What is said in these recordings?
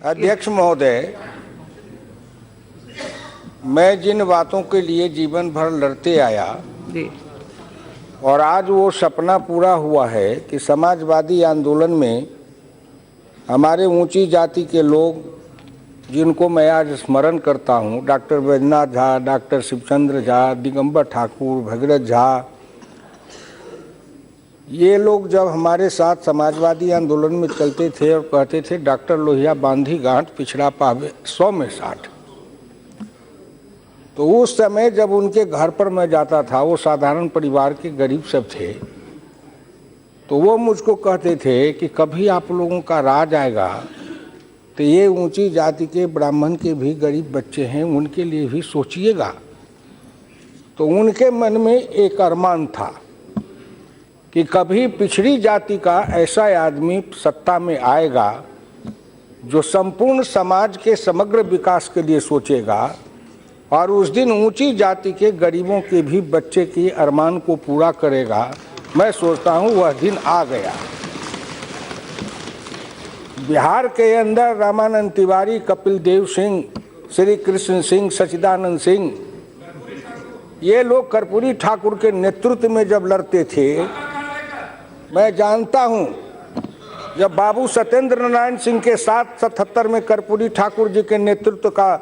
अध्यक्ष महोदय, मैं जिन बातों के लिए जीवन भर लड़ते आया जी। और आज वो सपना पूरा हुआ है कि समाजवादी आंदोलन में हमारे ऊंची जाति के लोग, जिनको मैं आज स्मरण करता हूँ, डॉक्टर बैजनाथ झा, डॉक्टर शिवचंद्र झा, दिगंबर ठाकुर, भगीरथ झा, ये लोग जब हमारे साथ समाजवादी आंदोलन में चलते थे और कहते थे डॉक्टर लोहिया बांधी गांठ पिछड़ा पावे 100 में 60, तो उस समय जब उनके घर पर मैं जाता था, वो साधारण परिवार के गरीब सब थे, तो वो मुझको कहते थे कि कभी आप लोगों का राज आएगा तो ये ऊंची जाति के ब्राह्मण के भी गरीब बच्चे हैं, उनके लिए भी सोचिएगा। तो उनके मन में एक अरमान था कि कभी पिछड़ी जाति का ऐसा आदमी सत्ता में आएगा जो संपूर्ण समाज के समग्र विकास के लिए सोचेगा, और उस दिन ऊंची जाति के गरीबों के भी बच्चे के अरमान को पूरा करेगा। मैं सोचता हूं वह दिन आ गया। बिहार के अंदर रामानंद तिवारी, कपिल देव सिंह, श्री कृष्ण सिंह, सच्चिदानंद सिंह, ये लोग कर्पूरी ठाकुर के नेतृत्व में जब लड़ते थे, मैं जानता हूं जब बाबू सत्येंद्र नारायण सिंह के साथ 77 में कर्पूरी ठाकुर जी के नेतृत्व का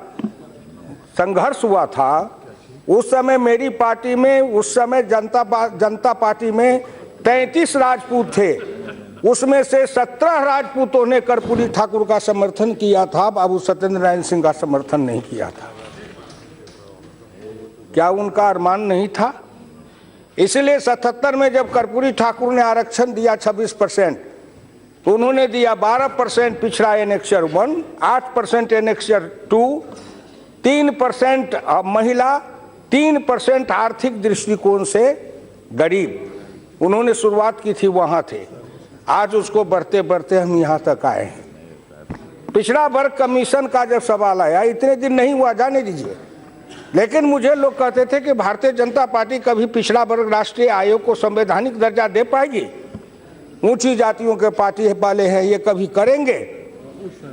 संघर्ष हुआ था, उस समय मेरी पार्टी में, उस समय जनता पार्टी में 33 राजपूत थे, उसमें से 17 राजपूतों ने कर्पूरी ठाकुर का समर्थन किया था, बाबू सत्येंद्र नारायण सिंह का समर्थन नहीं किया था। क्या उनका अरमान नहीं था? इसलिए 77 में जब कर्पूरी ठाकुर ने आरक्षण दिया 26%, तो उन्होंने दिया 12% पिछड़ा एनेक्चर 1, 8% एनेक्चर 2, 3% महिला, 3% आर्थिक दृष्टिकोण से गरीब। उन्होंने शुरुआत की थी, वहां थे। आज उसको बढ़ते बढ़ते हम यहाँ तक आए हैं। पिछड़ा वर्ग कमीशन का जब सवाल आया, इतने दिन नहीं हुआ, जाने दीजिए, लेकिन मुझे लोग कहते थे कि भारतीय जनता पार्टी कभी पिछड़ा वर्ग राष्ट्रीय आयोग को संवैधानिक दर्जा दे पाएगी? ऊंची जातियों के पार्टी वाले हैं, ये कभी करेंगे?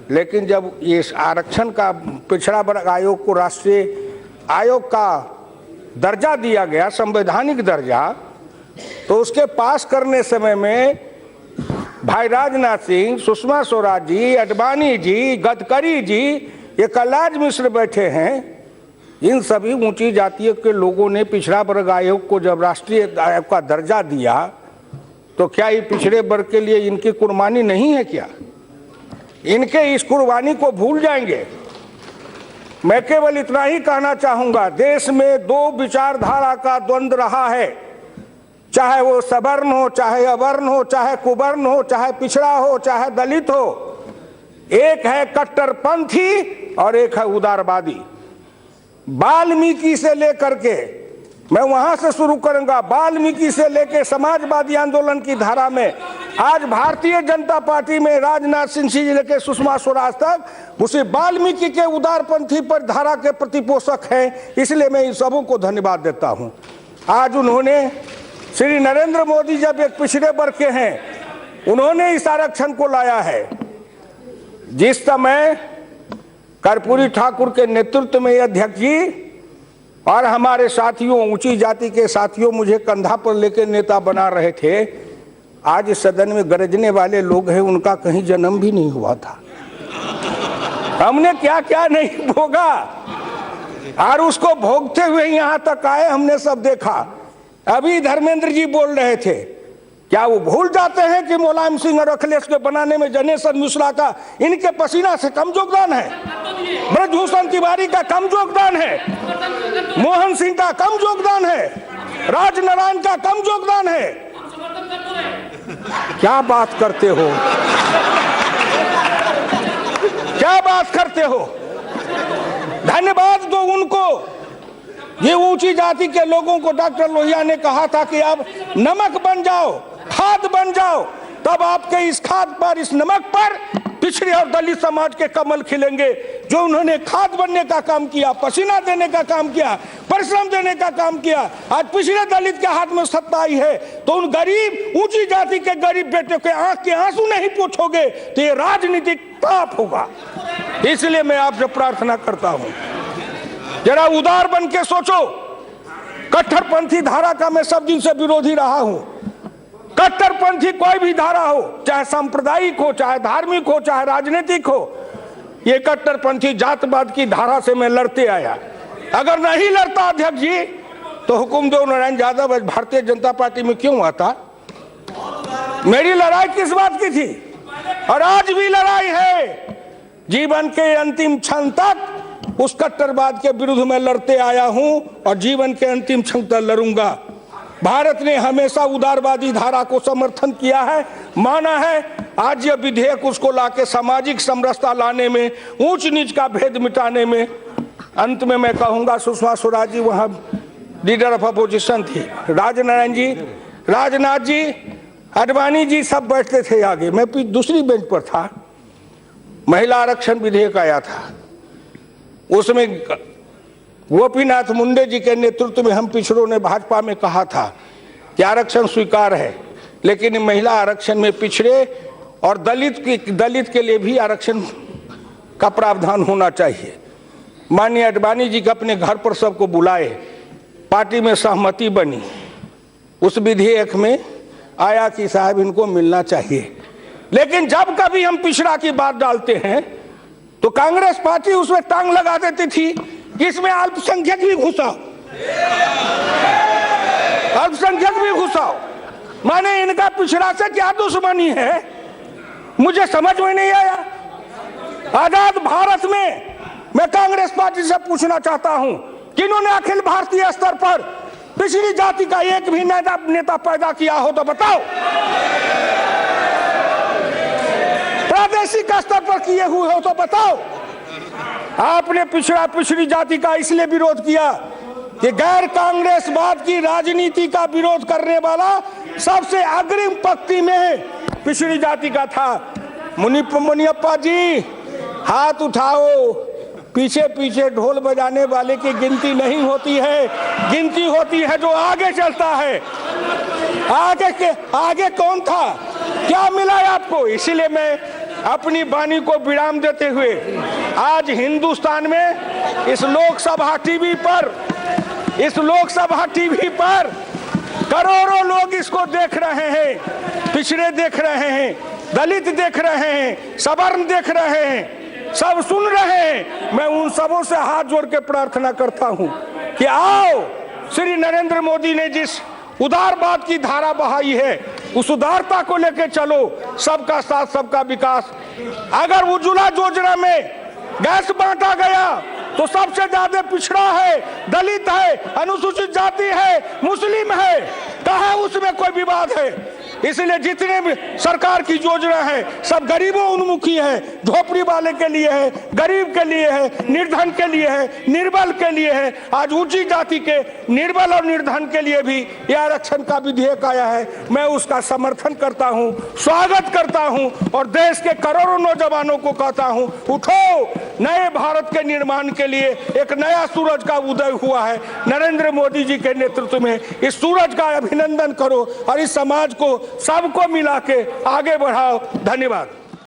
लेकिन जब ये आरक्षण का, पिछड़ा वर्ग आयोग को राष्ट्रीय आयोग का दर्जा दिया गया, संवैधानिक दर्जा, तो उसके पास करने समय में भाई राजनाथ सिंह, सुषमा स्वराज जी, अडवाणी जी, गडकरी जी, ये कलराज मिश्र बैठे हैं, इन सभी ऊंची जातियों के लोगों ने पिछड़ा वर्ग आयोग को जब राष्ट्रीय आयोग का दर्जा दिया, तो क्या ये पिछड़े वर्ग के लिए इनकी कुर्बानी नहीं है? क्या इनके इस कुर्बानी को भूल जाएंगे? मैं केवल इतना ही कहना चाहूंगा, देश में 2 विचारधारा का द्वंद्व रहा है, चाहे वो सवर्ण हो, चाहे अवर्ण हो, चाहे कुवर्ण हो, चाहे पिछड़ा हो, चाहे दलित हो। एक है कट्टरपंथी और एक है उदारवादी। वाल्मीकि से लेकर के, मैं वहां से शुरू करूंगा, वाल्मीकि से लेकर समाजवादी आंदोलन की धारा में आज भारतीय जनता पार्टी में राजनाथ सिंह से लेकर सुषमा स्वराज तक उसी वाल्मीकि के उदारपंथी पर धारा के प्रतिपोषक हैं। इसलिए मैं इन सबों को धन्यवाद देता हूं। आज उन्होंने, श्री नरेंद्र मोदी जब एक पिछड़े वर्ग के हैं, उन्होंने इस आरक्षण को लाया है। जिस समय कर्पूरी ठाकुर के नेतृत्व में अध्यक्ष जी और हमारे साथियों, ऊंची जाति के साथियों, मुझे कंधा पर लेकर नेता बना रहे थे, आज इस सदन में गरजने वाले लोग हैं, उनका कहीं जन्म भी नहीं हुआ था। हमने क्या क्या नहीं भोगा और उसको भोगते हुए यहाँ तक आए, हमने सब देखा। अभी धर्मेंद्र जी बोल रहे थे, क्या वो भूल जाते हैं कि मुलायम सिंह और अखिलेश के बनाने में जनेश्वर मिश्रा का, इनके पसीना से कम योगदान है? ब्रजभूषण तिवारी का कम योगदान है? मोहन सिंह का कम योगदान है? राजनारायण का कम योगदान है? क्या बात करते हो? क्या बात करते हो? धन्यवाद दो उनको। ये ऊंची जाति के लोगों को डॉक्टर लोहिया ने कहा था कि अब नमक बन जाओ, खाद बन जाओ, तब आपके इस खाद पर, इस नमक पर पिछड़े और दलित समाज के कमल खिलेंगे। जो उन्होंने खाद बनने का काम किया, पसीना देने का काम किया, परिश्रम देने का काम किया, आज पिछड़े दलित के हाथ में सत्ता आई है, तो उन गरीब ऊंची जाति के गरीब बेटे के आंख के आंसू नहीं पोंछोगे तो ये राजनीतिक पाप होगा। इसलिए मैं आपसे प्रार्थना करता हूं, जरा उदार बन के सोचो। कट्टरपंथी धारा का मैं सब दिन से विरोधी रहा हूं। कट्टरपंथी कोई भी धारा हो, चाहे सांप्रदायिक हो, चाहे धार्मिक हो, चाहे राजनीतिक हो, ये कट्टरपंथी जातवाद की धारा से मैं लड़ते आया। अगर नहीं लड़ता अध्यक्ष जी तो हुकुमदेव नारायण यादव आज भारतीय जनता पार्टी में क्यों आता? मेरी लड़ाई किस बात की थी? और आज भी लड़ाई है। जीवन के अंतिम क्षण तक उस कट्टरवाद के विरुद्ध में लड़ते आया हूं और जीवन के अंतिम क्षण तक लड़ूंगा। भारत ने हमेशा उदारवादी धारा को समर्थन किया है, माना है। आज यह विधेयक उसको लाके सामाजिक समरसता लाने में, ऊंच नीच का भेद मिटाने में, अंत में मैं कहूंगा सुषमा स्वराज जी वहां लीडर ऑफ अपोजिशन थी, राजनारायण जी, राजनाथ जी, अडवाणी जी सब बैठते थे आगे, मैं दूसरी बेंच पर था। महिला आरक्षण विधेयक आया था, उसमें गोपीनाथ मुंडे जी के नेतृत्व में हम पिछड़ों ने भाजपा में कहा था कि आरक्षण स्वीकार है, लेकिन महिला आरक्षण में पिछड़े और दलित के लिए भी आरक्षण का प्रावधान होना चाहिए। माननीय अडवाणी जी के अपने घर पर सबको बुलाए, पार्टी में सहमति बनी, उस विधेयक में आया कि साहब इनको मिलना चाहिए। लेकिन जब कभी हम पिछड़ा की बात डालते हैं तो कांग्रेस पार्टी उसमें टांग लगा देती थी कि इसमें अल्पसंख्यक भी घुसाओ, अल्पसंख्यक भी घुसाओ। माने इनका पिछड़ा से क्या दुश्मनी है, मुझे समझ में नहीं आया। आजाद भारत में मैं कांग्रेस पार्टी से पूछना चाहता हूं कि इन्होंने अखिल भारतीय स्तर पर पिछड़ी जाति का एक भी नेता पैदा किया हो तो बताओ। प्रादेशिक स्तर पर किए हुए हो तो बताओ। आपने पिछड़ी जाति का इसलिए विरोध किया कि गैर कांग्रेसवाद की राजनीति का विरोध करने वाला सबसे अग्रिम पंक्ति में पिछड़ी जाति का था। मुनियप्पा जी हाथ उठाओ। पीछे पीछे ढोल बजाने वाले की गिनती नहीं होती है, गिनती होती है जो आगे चलता है। आगे कौन था, क्या मिला आपको? इसीलिए मैं अपनी वाणी को विराम देते हुए आज हिंदुस्तान में इस लोकसभा टीवी पर करोड़ों लोग इसको देख रहे हैं। पिछड़े देख रहे हैं, दलित देख रहे हैं, सवर्ण देख रहे हैं, सब सुन रहे हैं। मैं उन सबों से हाथ जोड़ के प्रार्थना करता हूं कि आओ, श्री नरेंद्र मोदी ने जिस उदारवाद की धारा बहाई है उस उदारता को लेकर चलो। सबका साथ सबका विकास। अगर उज्ज्वला योजना में गैस बांटा गया तो सबसे ज्यादा पिछड़ा है, दलित है, अनुसूचित जाति है, मुस्लिम है, कहाँ उसमें कोई विवाद है? इसलिए जितने भी सरकार की योजना है सब गरीबों उन्मुखी है, झोपड़ी वाले के लिए है, गरीब के लिए है, निर्धन के लिए है, निर्बल के लिए है। आज ऊंची जाति के निर्बल और निर्धन के लिए भी यह आरक्षण का विधेयक आया है। मैं उसका समर्थन करता हूं, स्वागत करता हूं और देश के करोड़ों नौजवानों को कहता हूं, उठो, नए भारत के निर्माण के लिए एक नया सूरज का उदय हुआ है। नरेंद्र मोदी जी के नेतृत्व में इस सूरज का अभिनंदन करो और इस समाज को सबको मिला के आगे बढ़ाओ। धन्यवाद।